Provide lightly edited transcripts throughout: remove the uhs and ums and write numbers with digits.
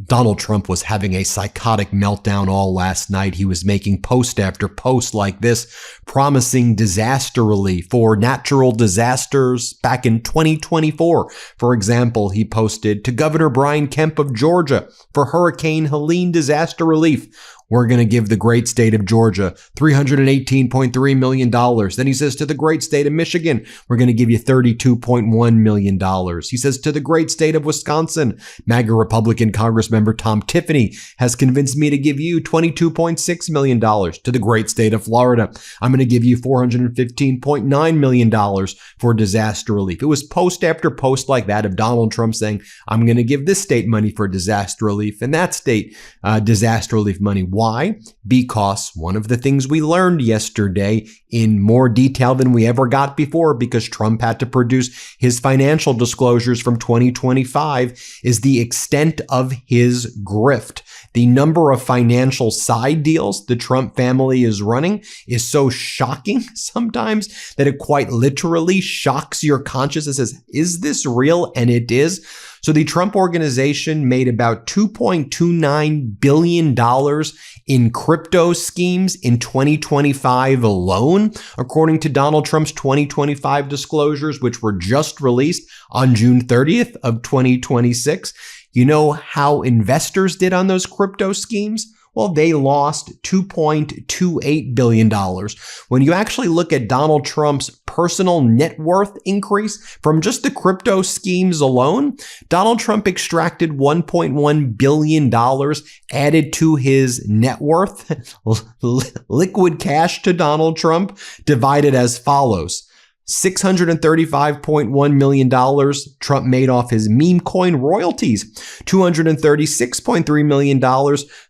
Donald Trump was having a psychotic meltdown all last night. He was making post after post like this, promising disaster relief for natural disasters back in 2024. For example, he posted to Governor Brian Kemp of Georgia for Hurricane Helene disaster relief. We're going to give the great state of Georgia $318.3 million. Then he says to the great state of Michigan, we're going to give you $32.1 million. He says to the great state of Wisconsin, MAGA Republican Congressmember Tom Tiffany has convinced me to give you $22.6 million. To the great state of Florida, I'm going to give you $415.9 million for disaster relief. It was post after post like that of Donald Trump saying, I'm going to give this state money for disaster relief and that state disaster relief money. Why? Because one of the things we learned yesterday in more detail than we ever got before, because Trump had to produce his financial disclosures from 2025, is the extent of his grift. The number of financial side deals the Trump family is running is so shocking sometimes that it quite literally shocks your conscience and says, is this real? And it is. So the Trump organization made about $2.29 billion in crypto schemes in 2025 alone, according to Donald Trump's 2025 disclosures, which were just released on June 30th of 2026. You know how investors did on those crypto schemes? Well, they lost $2.28 billion. When you actually look at Donald Trump's personal net worth increase from just the crypto schemes alone, Donald Trump extracted $1.1 billion added to his net worth. Liquid cash to Donald Trump divided as follows. $635.1 million Trump made off his meme coin royalties, $236.3 million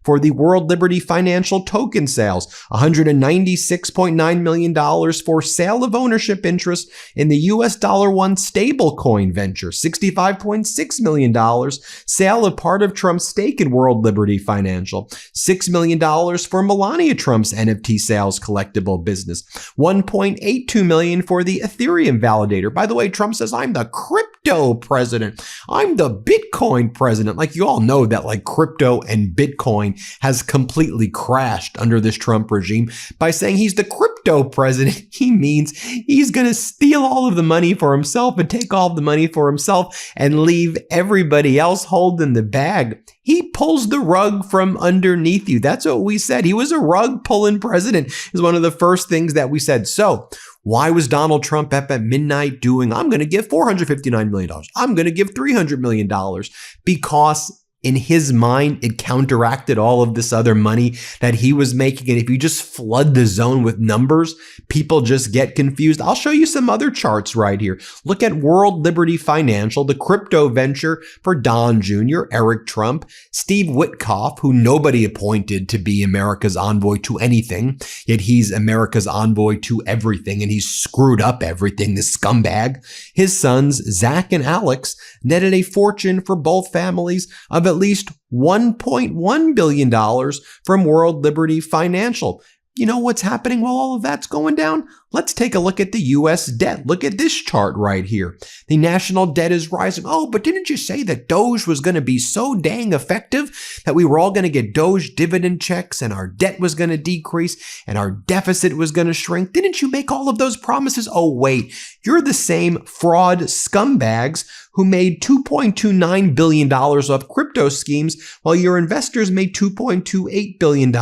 for the World Liberty financial token sales, $196.9 million for sale of ownership interest in the US $1 stablecoin venture, $65.6 million sale of part of Trump's stake in World Liberty Financial, $6 million for Melania Trump's NFT sales collectible business, $1.82 million for the Ethereum validator. By the way, Trump says, I'm the crypto president. I'm the Bitcoin president. Like, you all know that like crypto and Bitcoin has completely crashed under this Trump regime. By saying he's the crypto president, he means he's going to steal all of the money for himself and take all of the money for himself and leave everybody else holding the bag. He pulls the rug from underneath you. That's what we said. He was a rug pulling president is one of the first things that we said. So why was Donald Trump up at midnight doing, I'm going to give $459 million. I'm going to give $300 million because in his mind, it counteracted all of this other money that he was making. And if you just flood the zone with numbers, people just get confused. I'll show you some other charts right here. Look at World Liberty Financial, the crypto venture for Don Jr., Eric Trump, Steve Witkoff, who nobody appointed to be America's envoy to anything, yet he's America's envoy to everything, and he's screwed up everything, this scumbag. His sons, Zach and Alex, netted a fortune for both families of at least $1.1 billion from World Liberty Financial. You know what's happening while all of that's going down? Let's take a look at the U.S. debt. Look at this chart right here. The national debt is rising. Oh, but didn't you say that Doge was going to be so dang effective that we were all going to get Doge dividend checks and our debt was going to decrease and our deficit was going to shrink? Didn't you make all of those promises? Oh, wait, you're the same fraud scumbags who made $2.29 billion off crypto schemes while your investors made $2.28 billion.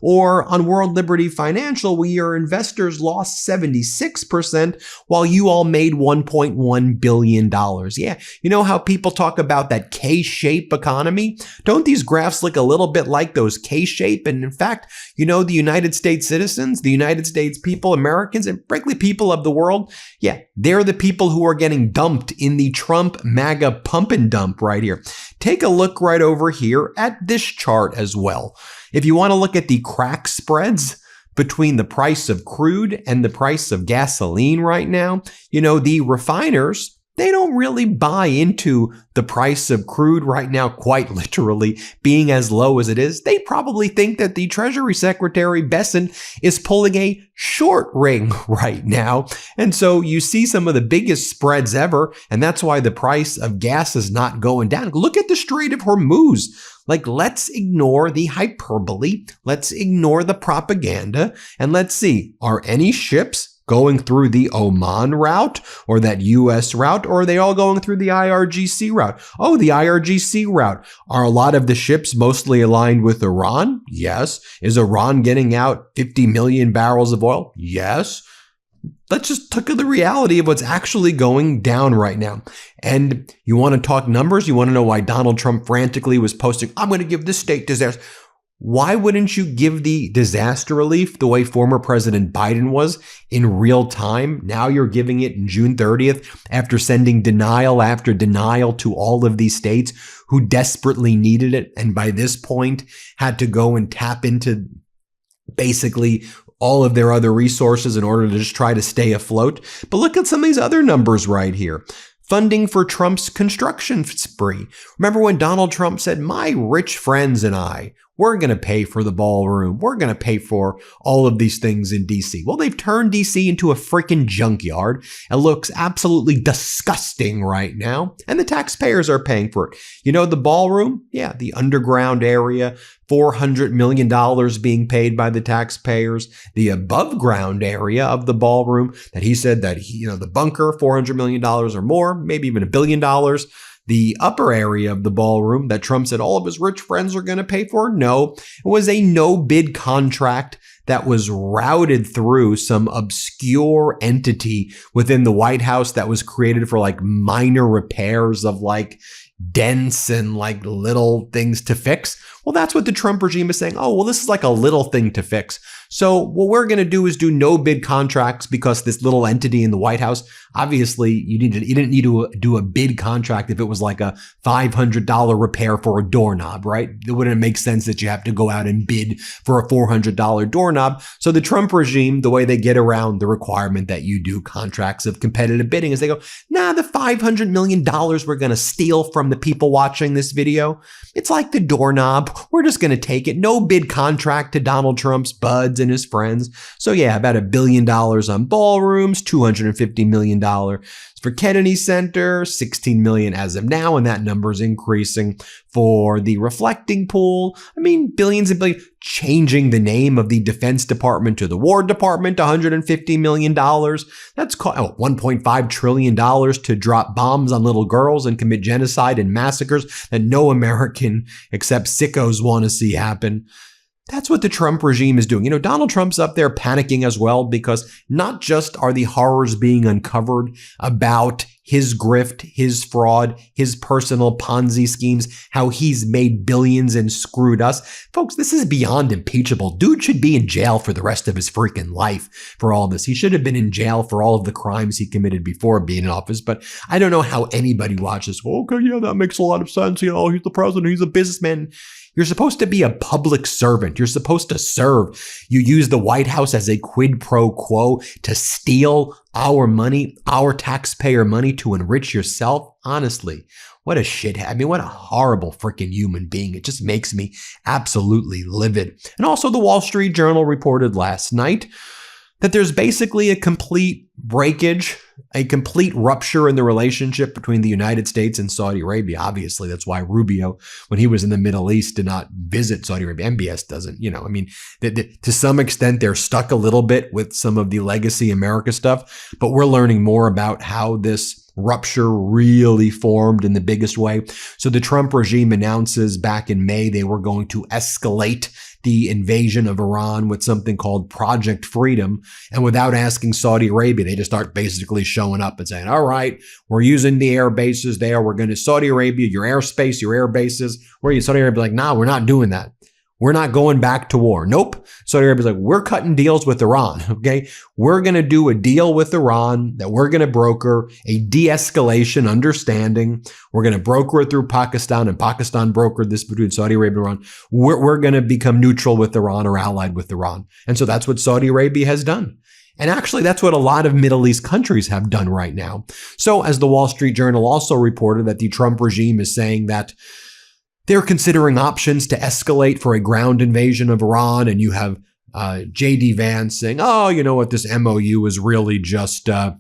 Or on World Liberty Financial, where your investors lost 76% while you all made $1.1 billion. Yeah, you know how people talk about that K-shape economy? Don't these graphs look a little bit like those K-shape? And in fact, you know, the United States citizens, the United States people, Americans, and frankly, people of the world, yeah, they're the people who are getting dumped in the Trump MAGA pump and dump right here. Take a look right over here at this chart as well. If you want to look at the crack spreads between the price of crude and the price of gasoline right now, you know, the refiners, they don't really buy into the price of crude right now, quite literally being as low as it is. They probably think that the Treasury Secretary Besson is pulling a short ring right now. And so you see some of the biggest spreads ever, and that's why the price of gas is not going down. Look at the Strait of Hormuz. Like, let's ignore the hyperbole, let's ignore the propaganda, and let's see, are any ships going through the Oman route or that US route, or are they all going through the IRGC route? Oh, the IRGC route. Are a lot of the ships mostly aligned with Iran? Yes. Is Iran getting out 50 million barrels of oil? Yes. Let's just look at the reality of what's actually going down right now. And you want to talk numbers? You want to know why Donald Trump frantically was posting, I'm going to give this state disaster. Why wouldn't you give the disaster relief the way former President Biden was in real time? Now you're giving it in June 30th after sending denial after denial to all of these states who desperately needed it. And by this point had to go and tap into basically all of their other resources in order to just try to stay afloat. But look at some of these other numbers right here. Funding for Trump's construction spree. Remember when Donald Trump said, my rich friends and I, we're going to pay for the ballroom. We're going to pay for all of these things in D.C. Well, they've turned D.C. into a freaking junkyard. It looks absolutely disgusting right now. And the taxpayers are paying for it. You know, the ballroom? Yeah, the underground area, $400 million being paid by the taxpayers. The above ground area of the ballroom that he said that, the bunker, $400 million or more, maybe even $1 billion. The upper area of the ballroom that Trump said all of his rich friends are going to pay for? No, it was a no-bid contract that was routed through some obscure entity within the White House that was created for like minor repairs of like dents and like little things to fix. Well, that's what the Trump regime is saying. Oh, well, this is like a little thing to fix. So what we're going to do is do no bid contracts because this little entity in the White House, obviously you didn't need to do a bid contract if it was like a $500 repair for a doorknob, right? It wouldn't make sense that you have to go out and bid for a $400 doorknob. So the Trump regime, the way they get around the requirement that you do contracts of competitive bidding is they go, nah, the $500 million we're going to steal from the people watching this video, it's like the doorknob. We're just going to take it. No bid contract to Donald Trump's buds and his friends. So yeah, about $1 billion on ballrooms, $250 million for Kennedy Center, $16 million as of now, and that number is increasing for the reflecting pool. I mean, billions and billions. Changing the name of the Defense Department to the War Department, $150 million. That's $1.5 trillion to drop bombs on little girls and commit genocide and massacres that no American except sickos want to see happen. That's what the Trump regime is doing. Donald Trump's up there panicking as well because not just are the horrors being uncovered about his grift, his fraud, his personal Ponzi schemes, how he's made billions and screwed us. Folks, this is beyond impeachable. Dude should be in jail for the rest of his freaking life for all this. He should have been in jail for all of the crimes he committed before being in office, but I don't know how anybody watches. Well, okay, yeah, that makes a lot of sense. He's the president. He's a businessman. You're supposed to be a public servant. You're supposed to serve. You use the White House as a quid pro quo to steal our money, our taxpayer money to enrich yourself. Honestly, what a shithead. I mean, what a horrible freaking human being. It just makes me absolutely livid. And also the Wall Street Journal reported last night that there's basically a complete breakage, a complete rupture in the relationship between the United States and Saudi Arabia. Obviously, that's why Rubio, when he was in the Middle East, did not visit Saudi Arabia. MBS doesn't, to some extent, they're stuck a little bit with some of the legacy America stuff, but we're learning more about how this rupture really formed in the biggest way. So the Trump regime announces back in May they were going to escalate the invasion of Iran with something called Project Freedom. And without asking Saudi Arabia, they just start basically showing up and saying, all right, we're using the air bases there. We're going to Saudi Arabia, your airspace, your air bases. Where are you? Saudi Arabia like, nah, we're not doing that. We're not going back to war. Nope. Saudi Arabia's like, we're cutting deals with Iran. Okay. We're going to do a deal with Iran that we're going to broker a de-escalation understanding. We're going to broker it through Pakistan, and Pakistan brokered this between Saudi Arabia and Iran. We're going to become neutral with Iran or allied with Iran. And so that's what Saudi Arabia has done. And actually, that's what a lot of Middle East countries have done right now. So as the Wall Street Journal also reported, that the Trump regime is saying that they're considering options to escalate for a ground invasion of Iran. And you have J.D. Vance saying, oh, you know what, this MOU is really just a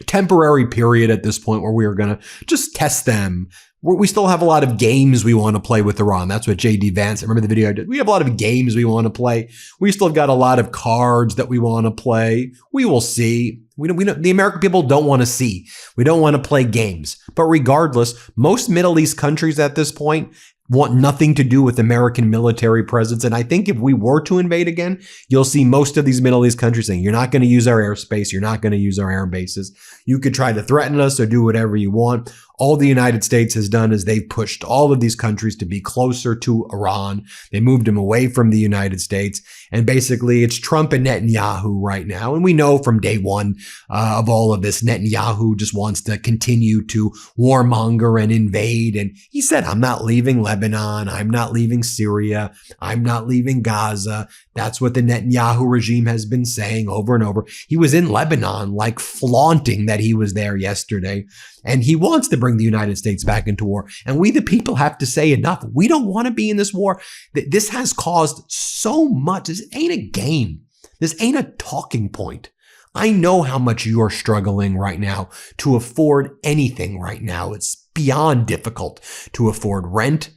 temporary period at this point where we are going to just test them. We still have a lot of games we want to play with Iran. That's what J.D. Vance, remember the video I did? We have a lot of games we want to play. We still have got a lot of cards that we want to play. We will see. The American people don't want to see. We don't want to play games. But regardless, most Middle East countries at this point want nothing to do with American military presence. And I think if we were to invade again, you'll see most of these Middle East countries saying, you're not going to use our airspace. You're not going to use our air bases. You could try to threaten us or do whatever you want. All the United States has done is they've pushed all of these countries to be closer to Iran. They moved them away from the United States. And basically, it's Trump and Netanyahu right now. And we know from day one of all of this, Netanyahu just wants to continue to warmonger and invade. And he said, I'm not leaving Lebanon. I'm not leaving Syria. I'm not leaving Gaza. That's what the Netanyahu regime has been saying over and over. He was in Lebanon, like flaunting that he was there yesterday. And he wants to bring the United States back into war. And we, the people, have to say enough. We don't want to be in this war. This has caused so much. This ain't a game. This ain't a talking point. I know how much you are struggling right now to afford anything right now. It's beyond difficult to afford rent.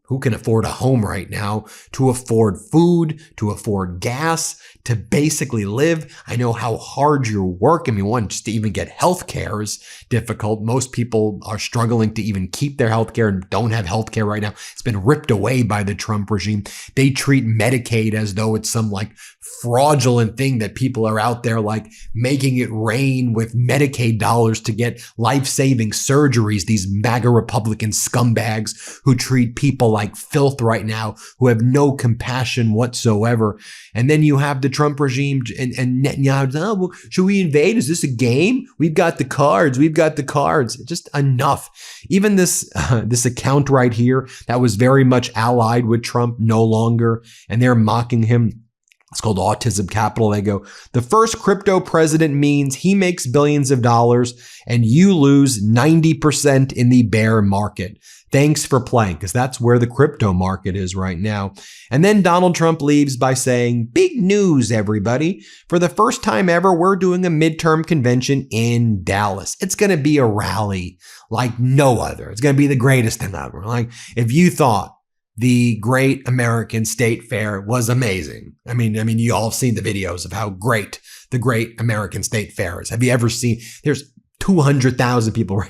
Who can afford a home right now? To afford food, to afford gas, to basically live. I know how hard you work. I mean, one, just to even get health care is difficult. Most people are struggling to even keep their health care and don't have health care right now. It's been ripped away by the Trump regime. They treat Medicaid as though it's some like fraudulent thing that people are out there like making it rain with Medicaid dollars to get life-saving surgeries. These MAGA Republican scumbags who treat people like filth right now, who have no compassion whatsoever. And then you have the Trump regime and Netanyahu, oh, well, should we invade? Is this a game? We've got the cards. We've got the cards. Just enough. Even this account right here that was very much allied with Trump, no longer, and they're mocking him. It's called Autism Capital. They go, the first crypto president means he makes billions of dollars and you lose 90% in the bear market. Thanks for playing, because that's where the crypto market is right now. And then Donald Trump leaves by saying, big news, everybody. For the first time ever, we're doing a midterm convention in Dallas. It's going to be a rally like no other. It's going to be the greatest thing ever. Like if you thought the Great American State Fair was amazing. I mean, you all have seen the videos of how great the Great American State Fair is. Have you ever seen, there's 200,000 people.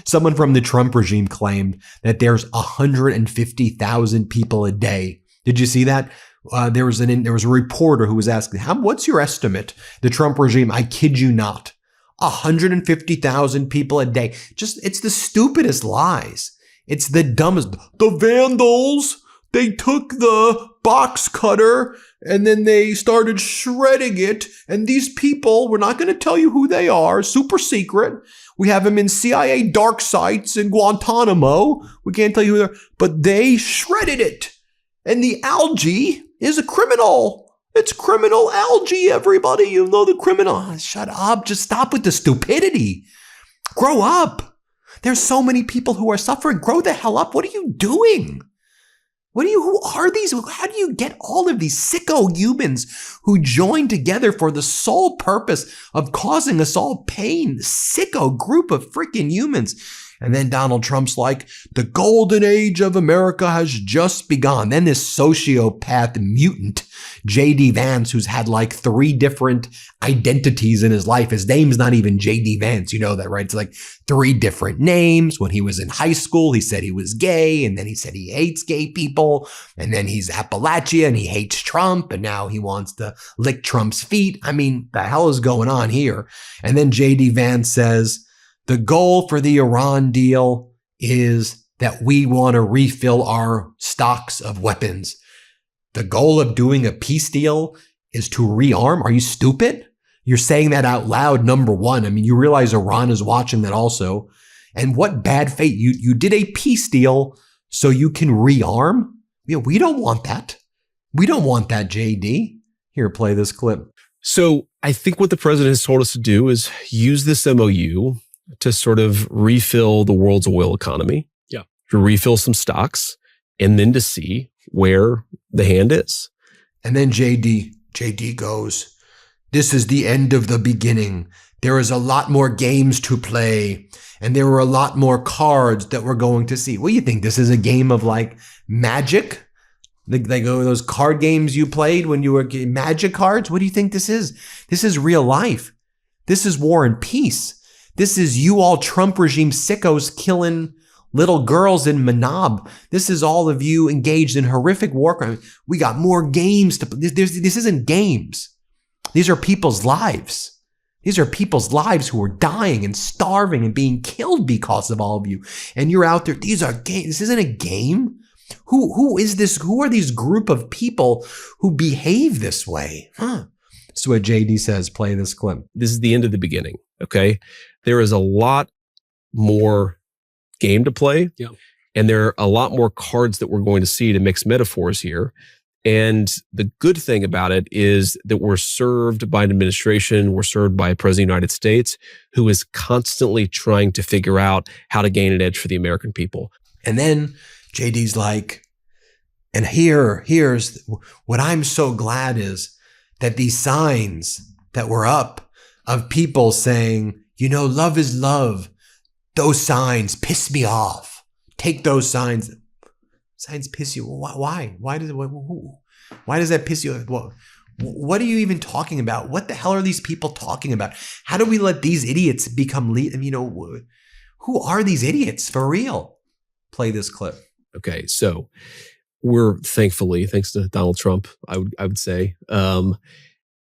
Someone from the Trump regime claimed that there's 150,000 people a day. Did you see that? There was a reporter who was asking, what's your estimate? The Trump regime, I kid you not, 150,000 people a day. It's the stupidest lies. It's the dumbest. The vandals, they took the box cutter and then they started shredding it. And these people, we're not going to tell you who they are, super secret. We have them in CIA dark sites in Guantanamo. We can't tell you who they are, but they shredded it. And the algae is a criminal. It's criminal algae, everybody. You know the criminal. Shut up. Just stop with the stupidity. Grow up. There's so many people who are suffering. Grow the hell up. What are you doing? Who are these? How do you get all of these sicko humans who join together for the sole purpose of causing us all pain? Sicko group of freaking humans. And then Donald Trump's like, the golden age of America has just begun. Then this sociopath mutant, J.D. Vance, who's had like 3 different identities in his life. His name's not even J.D. Vance. You know that, right? It's like 3 different names. When he was in high school, he said he was gay. And then he said he hates gay people. And then he's Appalachia and he hates Trump. And now he wants to lick Trump's feet. I mean, the hell is going on here? And then J.D. Vance says, the goal for the Iran deal is that we want to refill our stocks of weapons. The goal of doing a peace deal is to rearm. Are you stupid? You're saying that out loud, number one. I mean, you realize Iran is watching that also. And what bad fate. You did a peace deal so you can rearm? Yeah, we don't want that. We don't want that, JD. Here, play this clip. So I think what the president has told us to do is use this MOU to sort of refill the world's oil economy, to refill some stocks, and then to see where the hand is. And then JD goes, "This is the end of the beginning. There is a lot more games to play, and there were a lot more cards that we're going to see." What do you think? This is a game of like magic? Like those card games you played when you were magic cards? What do you think this is? This is real life. This is War and Peace. This is you all Trump regime sickos killing little girls in Manab. This is all of you engaged in horrific war crime. We got more games to play. This isn't games. These are people's lives. These are people's lives who are dying and starving and being killed because of all of you. And you're out there. These are games. This isn't a game. Who is this? Who are these group of people who behave this way? That's what JD says. Play this clip. This is the end of the beginning. Okay. There is a lot more game to play. Yeah. And there are a lot more cards that we're going to see, to mix metaphors here. And the good thing about it is that we're served by an administration, we're served by a president of the United States who is constantly trying to figure out how to gain an edge for the American people. And then JD's like, and here's what I'm so glad is that these signs that were up of people saying, love is love. Those signs piss me off. Take those signs. Signs piss you. Why? Why does that piss you off? What are you even talking about? What the hell are these people talking about? How do we let these idiots become who are these idiots for real? Play this clip. Okay, so we're thankfully, thanks to Donald Trump, I would say,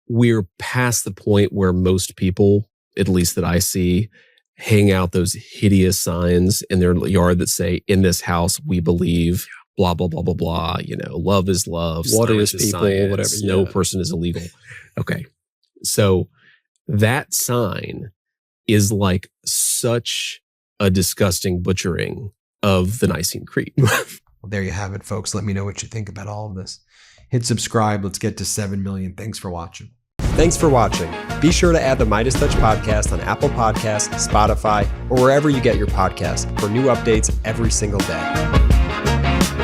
we're past the point where most people, at least that I see, hang out those hideous signs in their yard that say, "In this house, we believe," blah, blah, blah, blah, blah. Love is love. Water is people, science, whatever. No person is illegal. Okay. So that sign is like such a disgusting butchering of the Nicene Creed. Well, there you have it, folks. Let me know what you think about all of this. Hit subscribe. Let's get to 7 million. Thanks for watching. Thanks for watching. Be sure to add the MeidasTouch podcast on Apple Podcasts, Spotify, or wherever you get your podcasts for new updates every single day.